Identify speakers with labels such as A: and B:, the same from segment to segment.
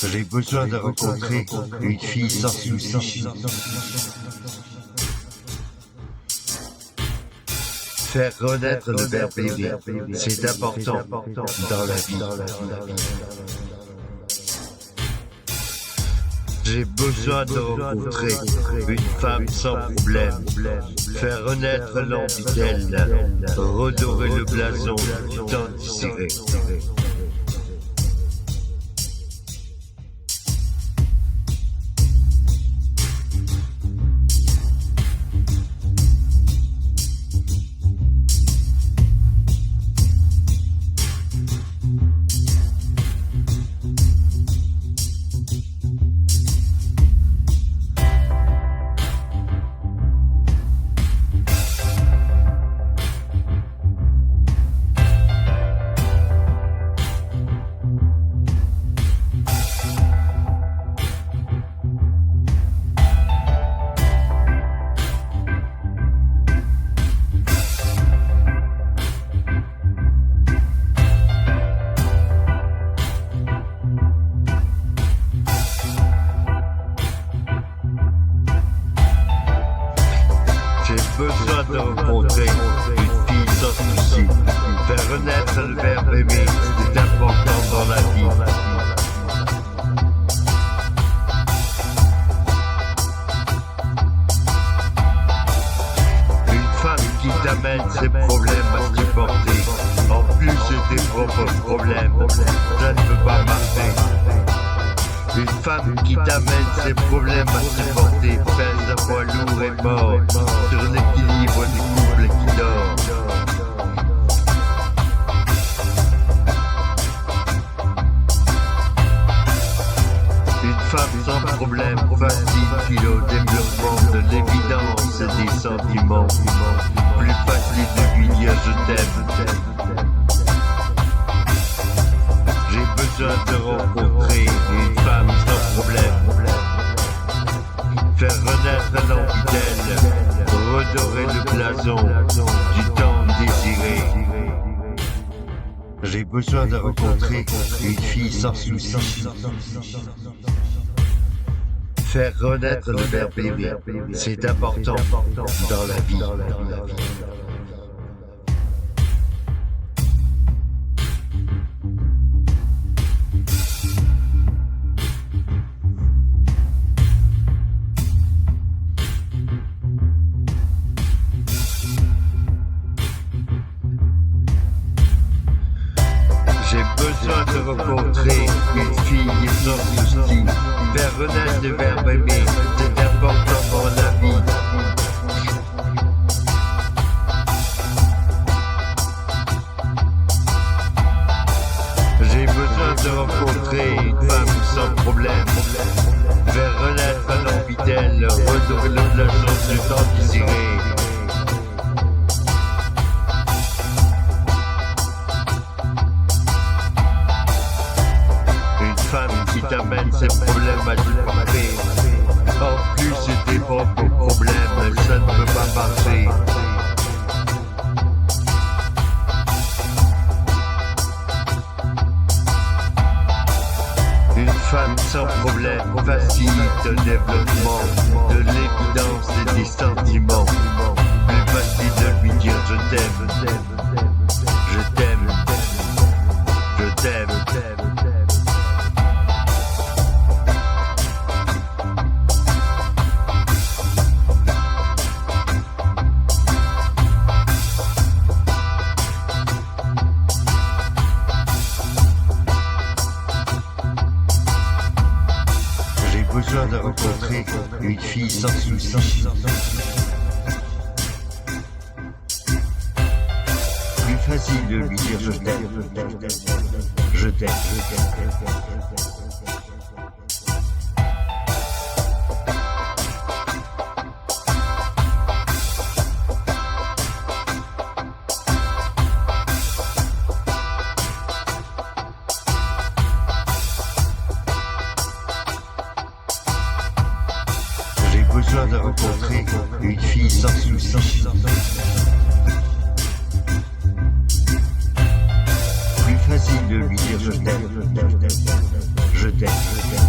A: J'ai besoin de rencontrer une fille sans souci. Faire renaître le verbe aimer, c'est important dans la vie. J'ai besoin de rencontrer une femme sans problème, faire renaître l'envie d'elle, redorer le blason du temps désiré. J'ai besoin de rencontrer une fille sans souci, faire renaître le verbe aimer, c'est important dans la vie. Une femme qui t'amène ses problèmes à supporter, en plus de tes propres problèmes, ça ne peut pas marcher. Une femme qui t'amène ses problèmes à supporter, pèse un poids lourd et mort sur l'équilibre du couple qui dort. Une femme sans problème facile au développement de l'évidence et des sentiments. Plus facile de lui dire je t'aime. J'ai besoin de rencontrer une femme sans problème, faire renaître l'envie d'elle, redorer le blason du temps désiré. J'ai besoin de rencontrer une fille sans souci, faire renaître le verbe aimer, c'est important dans la vie. J'ai besoin de rencontrer une fille sans souci, faire renaître le verbe aimer, c'est important dans la vie. J'ai besoin de rencontrer une femme sans problème, faire renaître l'envie d'elle, redorer le blason du temps désiré. Femme qui t'amène ses problèmes à supporter, en plus de tes propres problèmes, ça ne peut pas marcher. Une femme sans problème facilite le développement de l'évidence et des sentiments. Plus facile de lui dire je t'aime, je t'aime, je t'aime. J'ai besoin de rencontrer une fille sans souci. Plus facile de lui dire je t'aime, je t'aime. J'ai besoin de rencontrer une fille sans souci. Plus facile de lui dire je t'aime, je t'aime.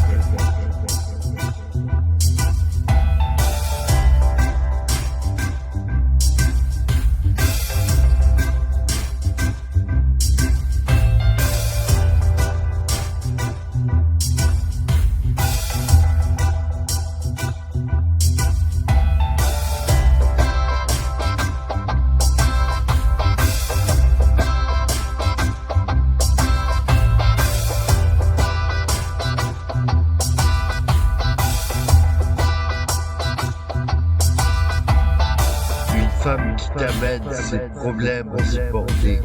A: qui t'amène ces problèmes insupportés,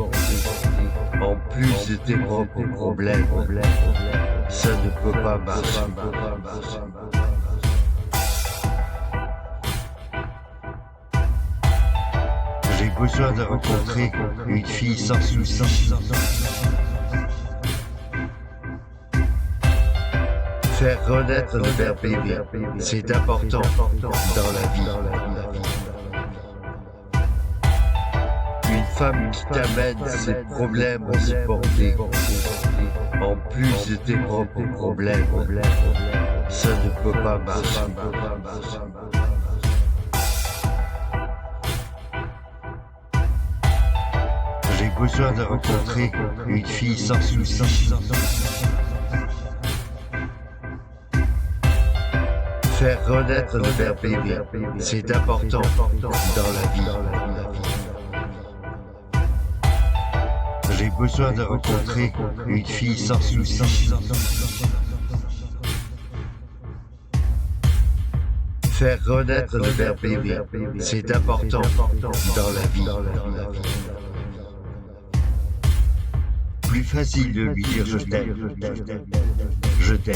A: en plus de tes propres problèmes, ça ne peut pas marcher. J'ai besoin de rencontrer une fille sans soucis. Faire renaître le verbe aimer, c'est important dans la vie. Une femme qui t'amène ses problèmes insupportés, en plus de tes propres problèmes, ça ne peut pas marcher. J'ai besoin de rencontrer une fille sans soucis. Faire renaître le verbe aimer, c'est important dans la vie. J'ai besoin de rencontrer une fille sans soucis. Faire renaître le verbe aimer, c'est important dans la vie. Plus facile de lui dire je t'aime. Je t'aime.